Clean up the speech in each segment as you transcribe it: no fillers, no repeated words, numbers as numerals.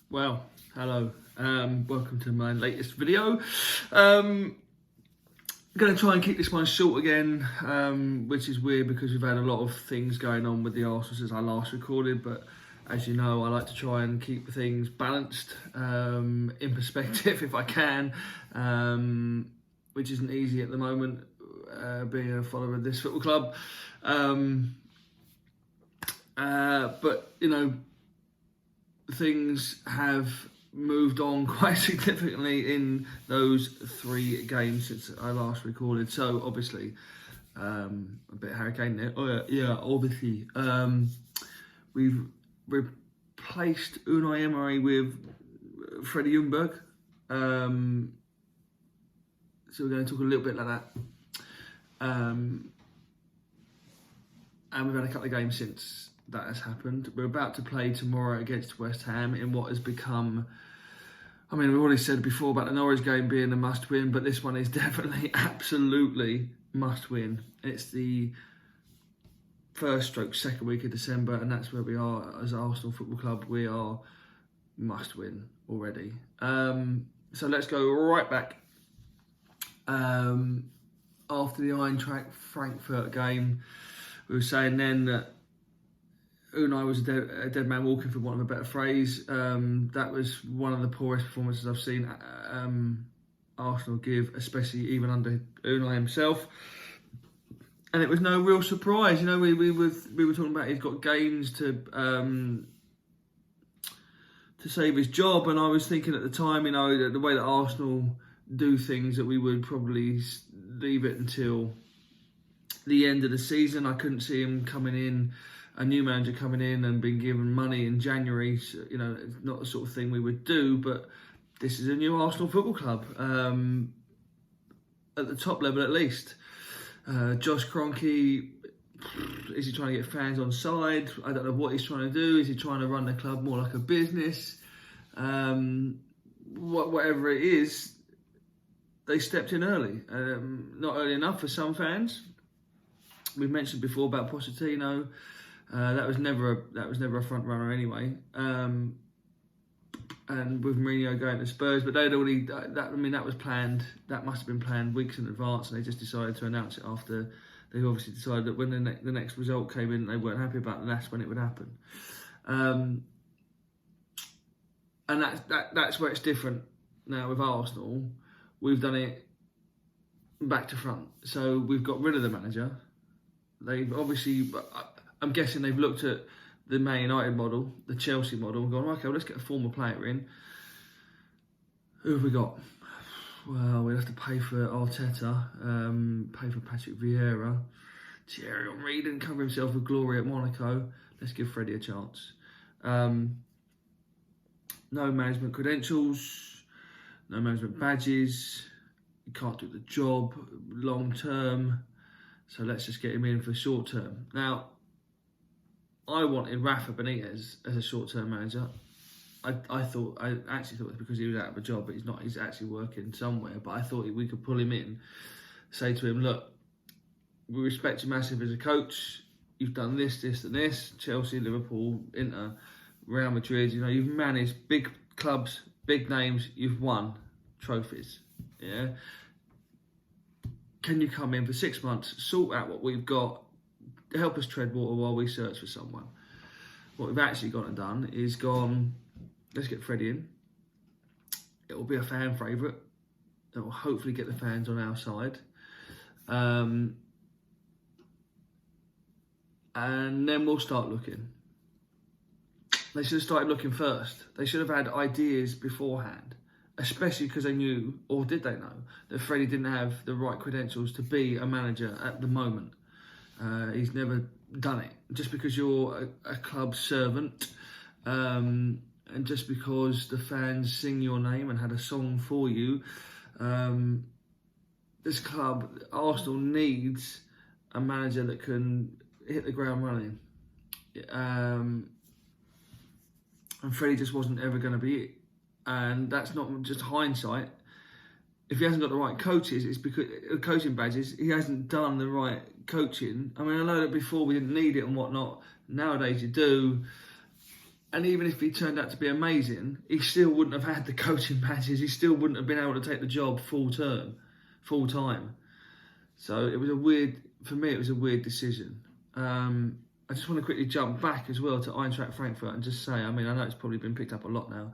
Well, hello. Welcome to my latest video. I'm going to try and keep this one short again, which is weird because we've had a lot of things going on with the Arsenal since I last recorded. But as you know, I like to try and keep things balanced, in perspective if I can, which isn't easy at the moment, being a follower of this football club. But, you know, things have moved on quite significantly in those 3 games since I last recorded. So obviously, a bit Harry Kane there. Oh yeah, obviously, we've replaced Unai Emery with Freddie Ljungberg. So we're going to talk a little bit like that. And we've had a couple of games since that has happened. We're about to play tomorrow against West Ham in what has become, I mean, we've already said before about the Norwich game being a must-win, but this one is definitely, absolutely must-win. It's the second week of December, and that's where we are as Arsenal Football Club. We are must-win already. So let's go right back. After the Eintracht Frankfurt game, we were saying then that Unai was a dead man walking, for want of a better phrase. That was one of the poorest performances I've seen Arsenal give, especially even under Unai himself. And it was no real surprise. You know, we were talking about he's got games to save his job, and I was thinking at the time, you know, that the way that Arsenal do things, that we would probably leave it until the end of the season. I couldn't see him coming in, a new manager coming in and being given money in January. So, you know, it's not the sort of thing we would do, but this is a new Arsenal Football Club, at the top level at least. Josh Kroenke, is he trying to get fans on side? I don't know what he's trying to do. Is he trying to run the club more like a business? Whatever it is, they stepped in early. Not early enough for some fans. We've mentioned before about Pochettino. That was never a front runner anyway. And with Mourinho going to Spurs, but they'd already that was planned. That must have been planned weeks in advance, and they just decided to announce it after they obviously decided that when the next result came in, they weren't happy about it, and that's when it would happen. And that's where it's different now with Arsenal. We've done it back to front, so we've got rid of the manager. They've obviously, I'm guessing they've looked at the Man United model, the Chelsea model, and gone, okay, well, let's get a former player in. Who have we got? Well, we'll have to pay for Arteta, pay for Patrick Vieira. Thierry Henry didn't cover himself with glory at Monaco. Let's give Freddie a chance. No management credentials, no management badges. He can't do the job long term. So let's just get him in for short term. Now, I wanted Rafa Benitez as a short term manager. I actually thought it was because he was out of a job, but he's not. He's actually working somewhere. But I thought we could pull him in, say to him, look, we respect you massive as a coach. You've done this, this, and this. Chelsea, Liverpool, Inter, Real Madrid. You know, you've managed big clubs, big names. You've won trophies. Yeah. Can you come in for 6 months, sort out what we've got, help us tread water while we search for someone? What we've actually gone and done is gone, let's get Freddie in. It will be a fan favourite. It will hopefully get the fans on our side. And then we'll start looking. They should have started looking first. They should have had ideas beforehand, especially because they knew, or did they know, that Freddie didn't have the right credentials to be a manager at the moment. He's never done it. Just because you're a club servant, and just because the fans sing your name and had a song for you, this club, Arsenal, needs a manager that can hit the ground running. And Freddie just wasn't ever going to be it. And that's not just hindsight. If he hasn't got the right coaches, it's because coaching badges, he hasn't done the right coaching. I mean, I know that before we didn't need it and whatnot. Nowadays you do. And even if he turned out to be amazing, he still wouldn't have had the coaching badges. He still wouldn't have been able to take the job full time. So it was for me, it was a weird decision. I just want to quickly jump back as well to Eintracht Frankfurt and just say, I mean, I know it's probably been picked up a lot now,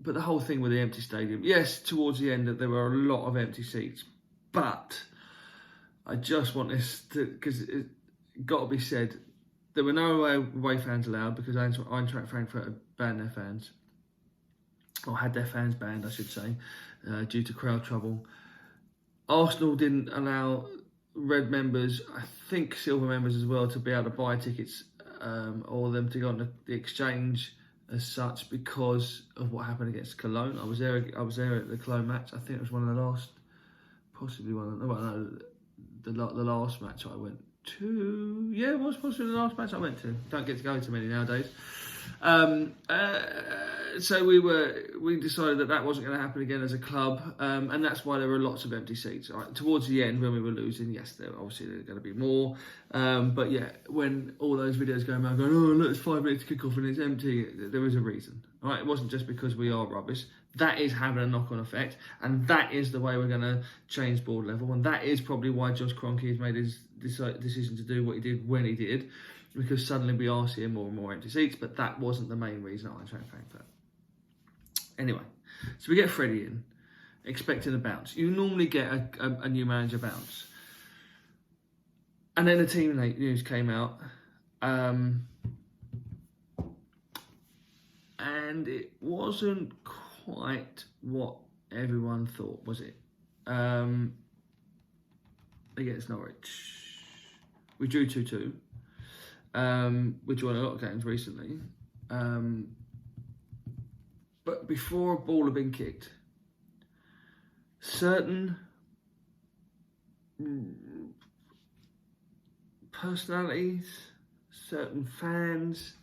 but the whole thing with the empty stadium, yes, towards the end there were a lot of empty seats, but I just want this to, because it got to be said, there were no away fans allowed because Eintracht Frankfurt had banned their fans, or had their fans banned, I should say, due to crowd trouble. Arsenal didn't allow red members, I think silver members as well, to be able to buy tickets or them to go on the exchange as such because of what happened against Cologne. I was there at the Cologne match. I think it was one of the last, possibly one of the, well, no, the last match I went to. Yeah, it was possibly the last match I went to. Don't get to go to many nowadays. So we decided that wasn't going to happen again as a club, and that's why there were lots of empty seats. Right? Towards the end, when we were losing, yes, there were going to be more. But yeah, when all those videos go around going, oh look, it's 5 minutes to kick off and it's empty, there is a reason. Right? It wasn't just because we are rubbish. That is having a knock-on effect, and that is the way we're going to change board level, and that is probably why Josh Kroenke has made his decision to do what he did when he did, because suddenly we are seeing more and more empty seats, but that wasn't the main reason at Eintracht Frankfurt. Anyway, so we get Freddie in, expecting a bounce. You normally get a new manager bounce. And then the team news came out, and it wasn't quite what everyone thought, was it? Against Norwich. We drew 2-2. We drawn a lot of games recently. But before a ball had been kicked, certain personalities, certain fans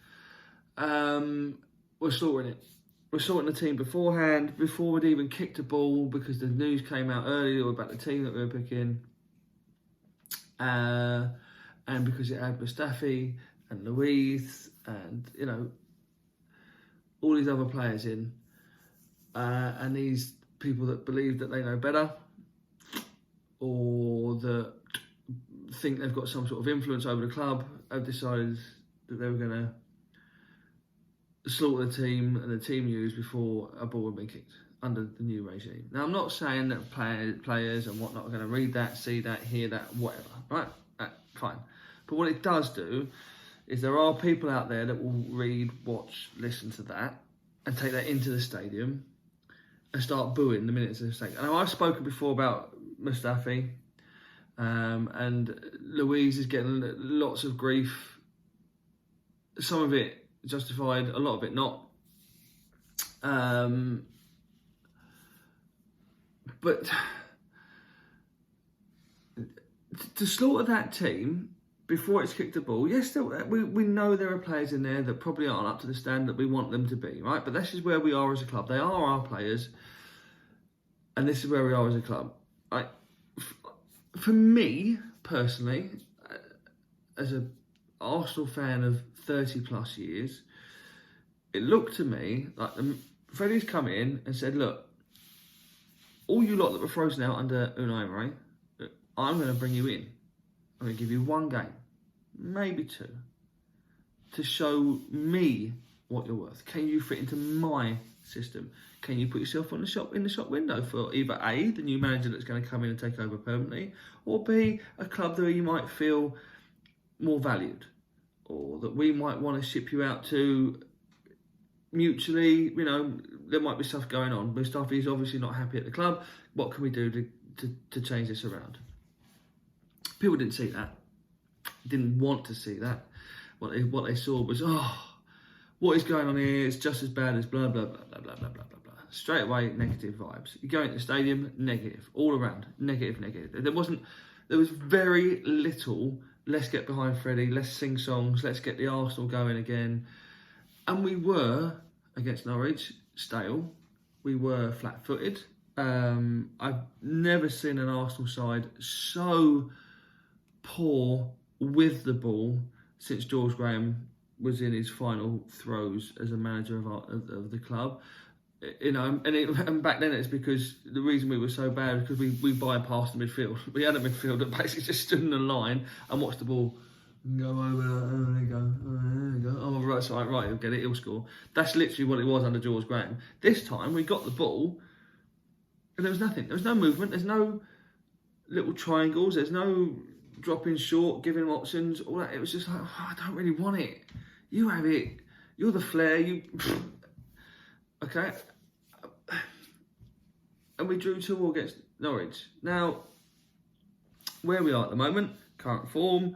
were slaughtering it. We're sorting the team beforehand, before we'd even kicked a ball, because the news came out earlier about the team that we were picking. And because it had Mustafi and Luiz and, you know, all these other players in, and these people that believe that they know better, or that think they've got some sort of influence over the club, have decided that they were going to slaughter the team and the team news before a ball had been kicked under the new regime. Now, I'm not saying that players and whatnot are going to read that, see that, hear that, whatever, right? Fine. But what it does do is there are people out there that will read, watch, listen to that and take that into the stadium and start booing the minute it's in the stadium. And I've spoken before about Mustafi, and Luiz is getting lots of grief. Some of it justified, a lot of it not. But to slaughter that team before it's kicked the ball, yes, we know there are players in there that probably aren't up to the standard that we want them to be, right? But this is where we are as a club. They are our players, and this is where we are as a club. For me, personally, as an Arsenal fan of 30 plus years, it looked to me like Freddie's come in and said, look, all you lot that were frozen out under Unai Emery, I'm going to bring you in. I'm going to give you one game, maybe two, to show me what you're worth. Can you fit into my system? Can you put yourself in the shop window for either A, the new manager that's going to come in and take over permanently, or B, a club that you might feel more valued, or that we might want to ship you out to mutually. You know, there might be stuff going on. Mustafi's obviously not happy at the club. What can we do to change this around? People didn't see that, didn't want to see that. What they saw was, what is going on here? It's just as bad as blah, blah, blah, blah, blah, blah, blah, blah, blah. Straight away, negative vibes. You go into the stadium, negative. All around, negative. There was very little, let's get behind Freddie, let's sing songs, let's get the Arsenal going again. And we were, against Norwich, stale. We were flat-footed. I've never seen an Arsenal side so poor with the ball since George Graham was in his final throes as a manager of the club. You know, and back then it's because the reason we were so bad is because we bypassed the midfield. We had a midfield that basically just stood in the line and watched the ball go over. Oh, there you go. Oh, there you go. Oh, right, so right, he'll get it. He'll score. That's literally what it was under George Graham. This time we got the ball, and there was nothing. There was no movement. There's no little triangles. There's no dropping short, giving options. All that. It was just like, oh, I don't really want it. You have it. You're the flair. You. Okay. And we drew 2-2 against Norwich. Now, where we are at the moment, current form,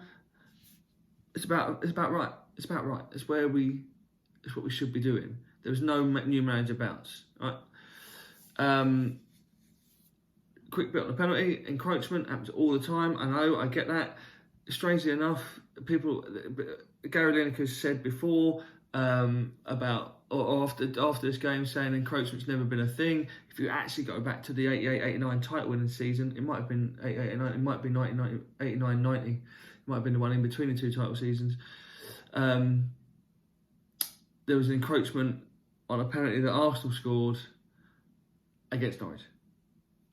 it's about right. It's about right. It's what we should be doing. There was no new manager bounce. Right. Quick bit on the penalty, encroachment happens all the time. I know, I get that. Strangely enough, Gary Lineker said before about or after this game saying encroachment's never been a thing. If you actually go back to the 88-89 title winning season, it might have been 88-89, it might be 89-90, it might have been the one in between the two title seasons. There was an encroachment on a penalty that Arsenal scored against Norwich,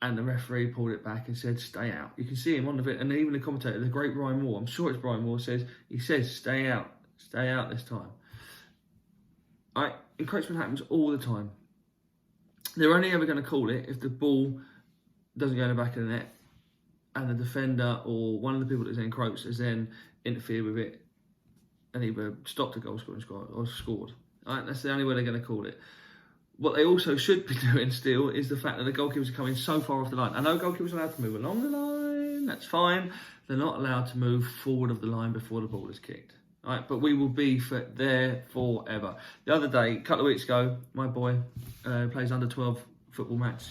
and the referee pulled it back and said stay out. You can see him on the bit, and even the commentator, the great Brian Moore, I'm sure it's Brian Moore, says stay out this time. Right, encroachment happens all the time. They're only ever going to call it if the ball doesn't go in the back of the net and the defender or one of the people that's encroached has then interfered with it and either stopped a goal scoring or scored. Right, that's the only way they're going to call it. What they also should be doing still is the fact that the goalkeepers are coming so far off the line. I know goalkeepers are allowed to move along the line, that's fine. They're not allowed to move forward of the line before the ball is kicked. Right, but we will be there forever. The other day, a couple of weeks ago, my boy plays under 12 football match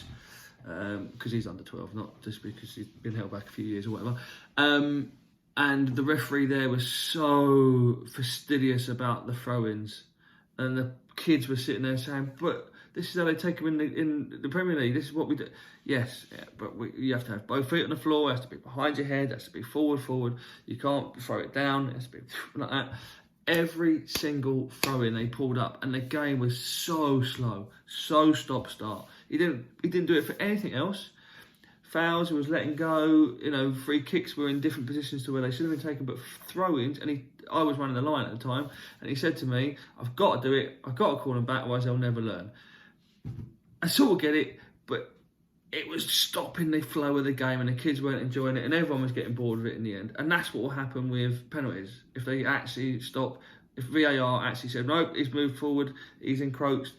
because he's under 12, not just because he's been held back a few years or whatever. And the referee there was so fastidious about the throw-ins, and the kids were sitting there saying, "But this is how they take them in the Premier League. This is what we do." Yes, yeah, but you have to have both feet on the floor. It has to be behind your head. It has to be forward. You can't throw it down. It has to be like that. Every single throw-in they pulled up, and the game was so slow, so stop-start. He didn't do it for anything else. Fouls, he was letting go. You know, free kicks were in different positions to where they should have been taken, but throw-ins. And I was running the line at the time, and he said to me, "I've got to do it. I've got to call them back, otherwise they'll never learn." I sort of get it, but it was stopping the flow of the game, and the kids weren't enjoying it, and everyone was getting bored of it in the end. And that's what will happen with penalties. If they actually stop, if VAR actually said, "No, he's moved forward, he's encroached,"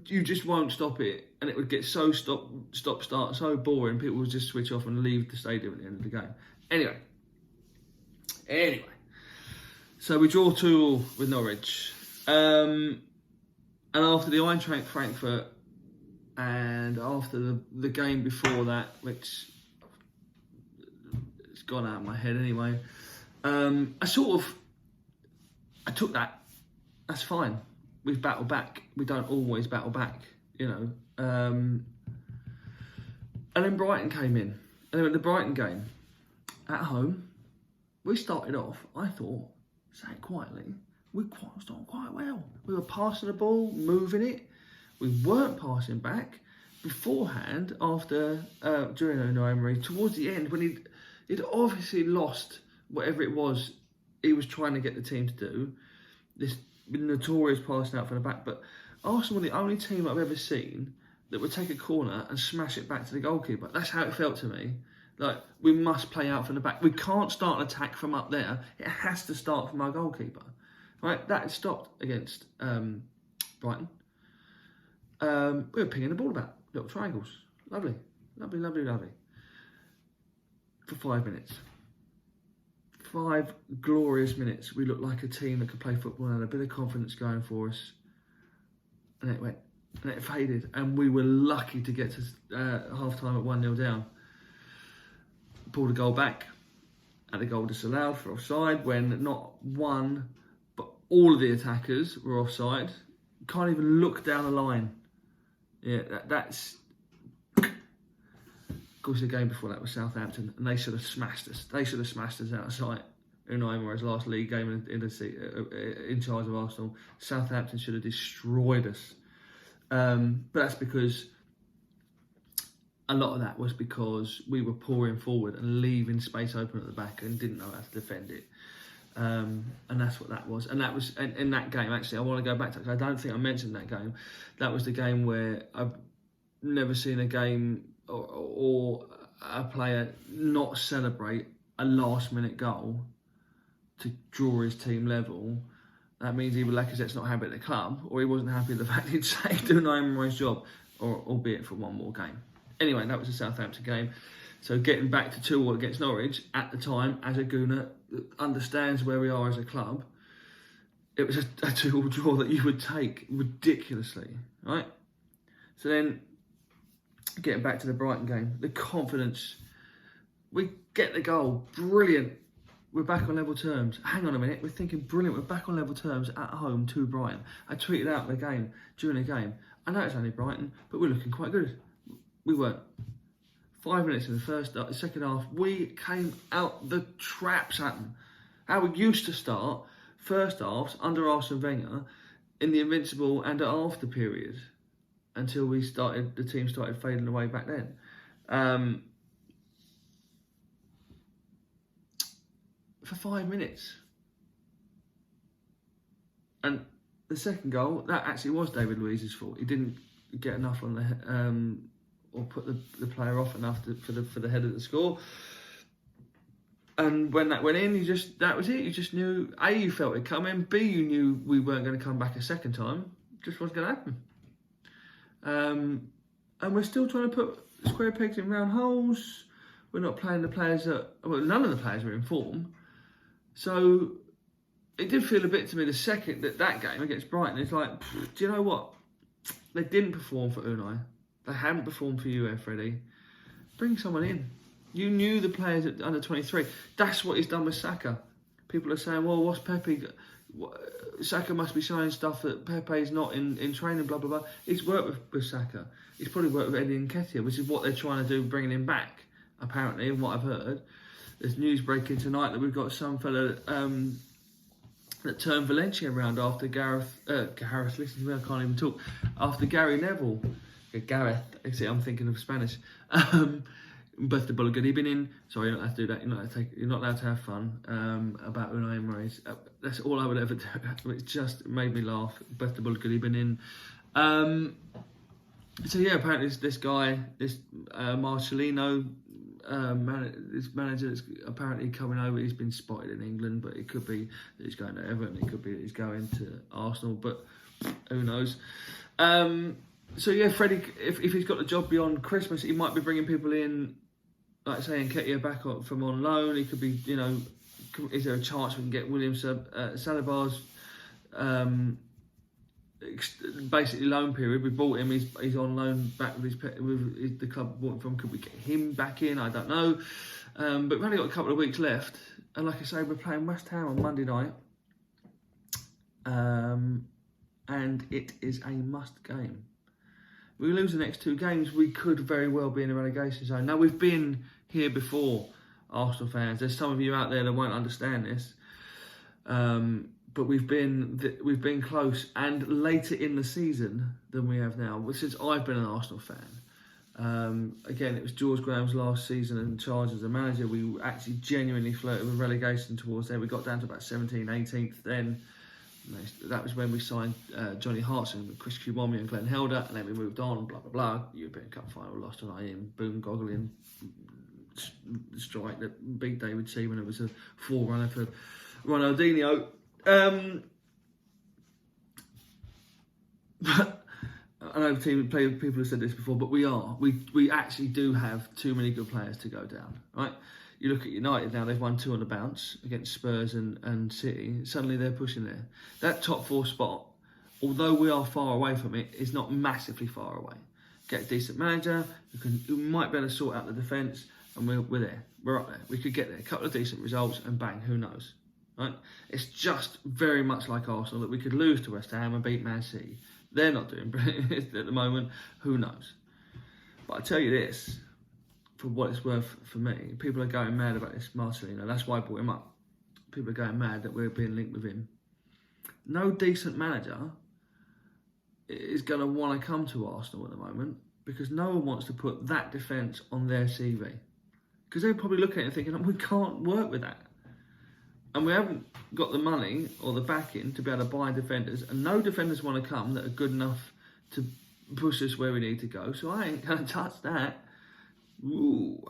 you just won't stop it, and it would get so start, so boring, people would just switch off and leave the stadium at the end of the game. Anyway, so we draw 2-2 with Norwich. And after the Eintracht Frankfurt and after the game before that, which it's gone out of my head anyway, I took that. That's fine. We've battled back. We don't always battle back, you know. And then Brighton came in. And then at the Brighton game, at home, we started off, I thought, say it quietly, we started quite well. We were passing the ball, moving it. We weren't passing back. Beforehand, during Unai Emery, towards the end, when he'd obviously lost whatever it was he was trying to get the team to do, this notorious passing out from the back. But Arsenal were the only team I've ever seen that would take a corner and smash it back to the goalkeeper. That's how it felt to me. Like, we must play out from the back. We can't start an attack from up there. It has to start from our goalkeeper. Right? That had stopped against Brighton. We were pinging the ball about. Little triangles. Lovely. For 5 minutes. 5 glorious minutes. We looked like a team that could play football and had a bit of confidence going for us. And it went. And it faded. And we were lucky to get to half-time at 1-0 down. Pulled a goal back. And a goal disallowed for offside when not one, but all of the attackers were offside. Can't even look down the line. Yeah, that's... Of course, the game before that was Southampton, and they should have smashed us. They should have smashed us out of sight. Unai Emery's last league game in charge of Arsenal. Southampton should have destroyed us. But that's because a lot of that was because we were pouring forward and leaving space open at the back and didn't know how to defend it. And that's what that was. And that was in that game, actually, I want to go back to it, because I don't think I mentioned that game. That was the game where I've never seen a game or a player not celebrate a last-minute goal to draw his team level. That means either Lacazette's not happy at the club, or he wasn't happy with the fact he'd saved Unai Emery's job, or albeit for one more game. Anyway, that was a Southampton game. So getting back to 2-2 against Norwich, at the time, as a Gooner, understands where we are as a club, it was a 2-2 draw that you would take ridiculously, right? So then, getting back to the Brighton game, the confidence, we get the goal, brilliant. We're back on level terms. Hang on a minute, we're thinking brilliant. We're back on level terms at home to Brighton. I tweeted out during the game. I know it's only Brighton, but we're looking quite good. We weren't. 5 minutes in the second half, we came out the traps at them. How we used to start first halves under Arsene Wenger in the Invincible and after period, until the team started fading away back then. For 5 minutes. And the second goal, that actually was David Luiz's fault. He didn't get enough on the or put the player off enough for the header to score. And when that went in, that was it. You just knew, A, you felt it coming, B, you knew we weren't going to come back a second time. It just wasn't going to happen. And we're still trying to put square pegs in round holes. We're not playing the players none of the players were in form. So it did feel a bit to me the second that game against Brighton, it's like, do you know what? They didn't perform for Unai. They hadn't performed for you, Freddie. Bring someone in. You knew the players at under 23. That's what he's done with Saka. People are saying, well, what's Pepe? Saka must be showing stuff that Pepe's not in training, blah, blah, blah. He's worked with Saka. He's probably worked with Eddie Nketiah, which is what they're trying to do, bringing him back, apparently, and what I've heard. There's news breaking tonight that we've got some fella that turned Valencia around after Gareth, listen to me, I can't even talk, after Gary Neville. Gareth, actually, I'm thinking of Spanish. Beth de Bulligan, been in. Sorry, you're not allowed to do that. You're not allowed to have fun about Unai Emery's. That's all I would ever do. It just made me laugh. Beth de Bulligan, been in. So yeah, apparently this guy, this Marcelino, this manager that's apparently coming over. He's been spotted in England, but it could be that he's going to Everton. It could be that he's going to Arsenal, but who knows? So yeah, Freddie, if he's got the job beyond Christmas, he might be bringing people in, like say Nketiah back from on loan. He could be, is there a chance we can get William Saliba's basically loan period? We bought him. He's on loan back with the club bought him from. Could we get him back in? I don't know. But we've only got a couple of weeks left, and like I say, we're playing West Ham on Monday night, and it is a must game. If we lose the next two games, we could very well be in a relegation zone. Now, we've been here before, Arsenal fans. There's some of you out there that won't understand this. But we've been close and later in the season than we have now, since I've been an Arsenal fan. Again, it was George Graham's last season in charge as a manager. We actually genuinely flirted with relegation towards there. We got down to about 17th, 18th then. That was when we signed Johnny Hartson with Chris Kubomi and Glenn Helder, and then we moved on, blah, blah, blah. European Cup final, lost to Ian, boom, goggling strike that beat David Seaman. It was a forerunner for Ronaldinho. But I know people have said this before, but we actually do have too many good players to go down, right? You look at United now, they've won 2 on the bounce against Spurs and City. Suddenly they're pushing there. That top 4 spot, although we are far away from it, is not massively far away. Get a decent manager who might be able to sort out the defence, and we're there. We're up there. We could get there. A couple of decent results and bang, who knows? Right? It's just very much like Arsenal that we could lose to West Ham and beat Man City. They're not doing brilliant at the moment. Who knows? But I tell you this, for what it's worth for me, people are going mad about this Marcelino. That's why I brought him up. people are going mad that we're being linked with him. No decent manager is going to want to come to Arsenal at the moment, because no one wants to put that defence on their CV. Because they're probably looking at it thinking, we can't work with that. And we haven't got the money or the backing to be able to buy defenders. And no defenders want to come that are good enough to push us where we need to go. So I ain't going to touch that. Ooh.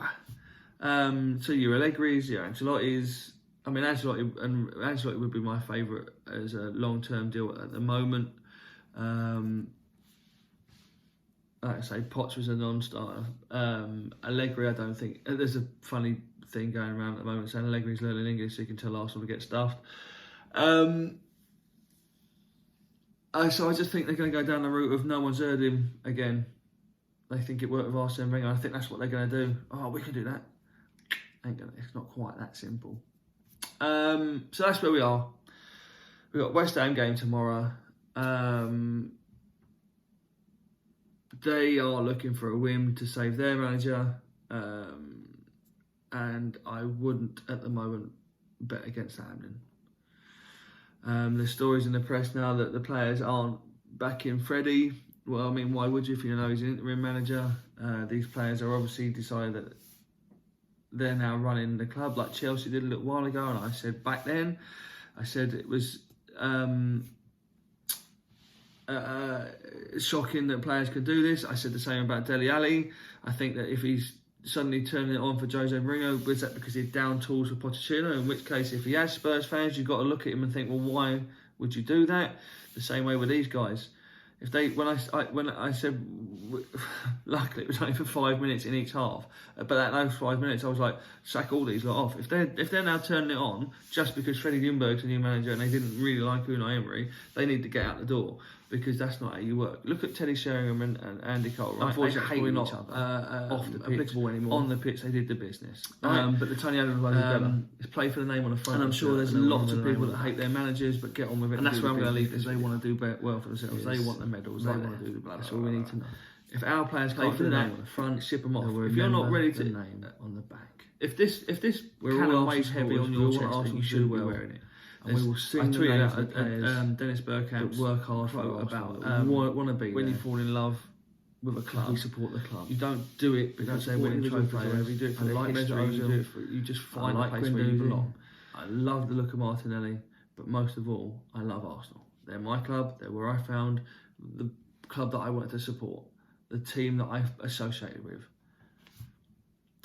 So your Allegri's, your Ancelotti's. I mean, Ancelotti would be my favourite as a long-term deal at the moment. Like I say, Potts was a non-starter. Allegri, I don't think. There's a funny thing going around at the moment saying Allegri's learning English so he can tell Arsenal to get stuffed. So I just think they're going to go down the route of no one's heard him again. They think it worked with Arsene Wenger. I think that's what they're going to do. Oh, we can do that. It's not quite that simple. So that's where we are. We've got West Ham game tomorrow. They are looking for a win to save their manager. And I wouldn't at the moment bet against Hampden. There's stories in the press now that the players aren't backing Freddie. Well, I mean, why would you if you know he's an interim manager? These players are obviously decided that they're now running the club like Chelsea did a little while ago. And I said back then, I said it was shocking that players could do this. I said the same about Dele Alli. I think that if he's suddenly turning it on for Jose Mourinho, was that because he's down tools for Pochettino? In which case, if he has Spurs fans, you've got to look at him and think, well, why would you do that? The same way with these guys. If they, when I said, luckily it was only for 5 minutes in each half, but at those 5 minutes I was like, sack all these lot off. If they're now turning it on just because Freddie Ljungberg's a new manager and they didn't really like Unai Emery, they need to get out the door, because that's not how you work. Look at Teddy Sheringham and Andy Cole. Right? Unfortunately, they hate each other off the pitch. Applicable anymore. On the pitch, they did the business. But the Tony Adams one is better. It's play for the name on the front. And I'm sure there's lots of people that hate their managers, but get on with it. And that's where I'm going to leave, because they want to do well for themselves. They want the medals. They want to do the blood. That's all we need to know. If our players can't do that on the front, ship them off. If you're not ready to name on the back. If this cannon weighs heavy on your chest, then you should be wearing it. And we will sing the names of the players, Dennis Bergkamp, work hard for about want to be when you fall in love with a club. We support the club. You don't do it because they're winning trophies or whatever. You do it for the history. You just find a place where you belong. I love the look of Martinelli, but most of all, I love Arsenal. They're my club. They're where I found the club that I wanted to support, the team that I associated with.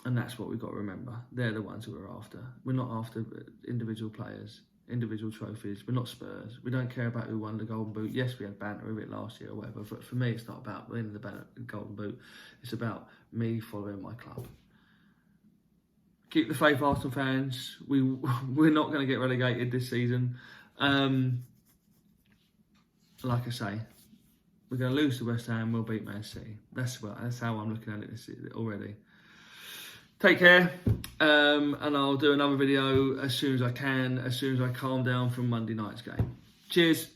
And that's what we've got to remember. They're the ones who we're after. We're not after individual players, individual trophies. We're not Spurs. We don't care about who won the Golden Boot. Yes, we had banter with it last year or whatever, but for me, it's not about winning the Golden Boot. It's about me following my club. Keep the faith, Arsenal fans. We're not going to get relegated this season. Like I say, we're going to lose to West Ham. We'll beat Man City. That's how I'm looking at it already. Take care, and I'll do another video as soon as I can, as soon as I calm down from Monday night's game. Cheers.